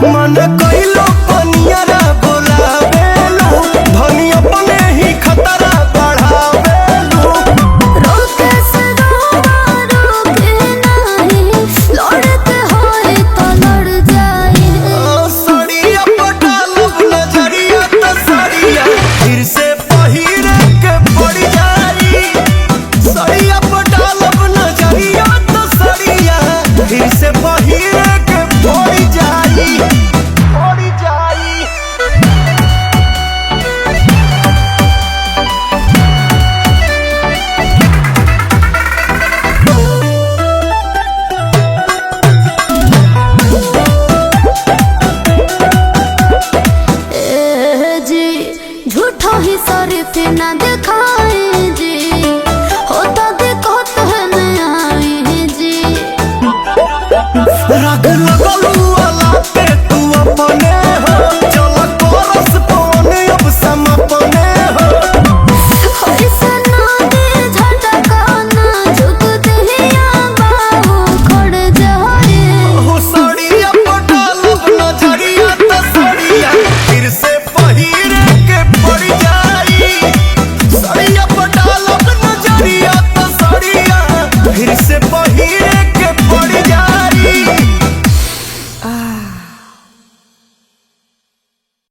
मन कइलो पनियरा बोलावेलू धनी अपने ही खतरा बढ़ावेलू। रोके से रोके नहीं लड़ते होए तो लड़ जाए। सड़िया पटालब नजरिया तो सड़िया फिर से पहिरे के पड़ जाई। सड़िया पटालब नजरिया तो सड़िया फिर से पहिरे के पड़ जाई।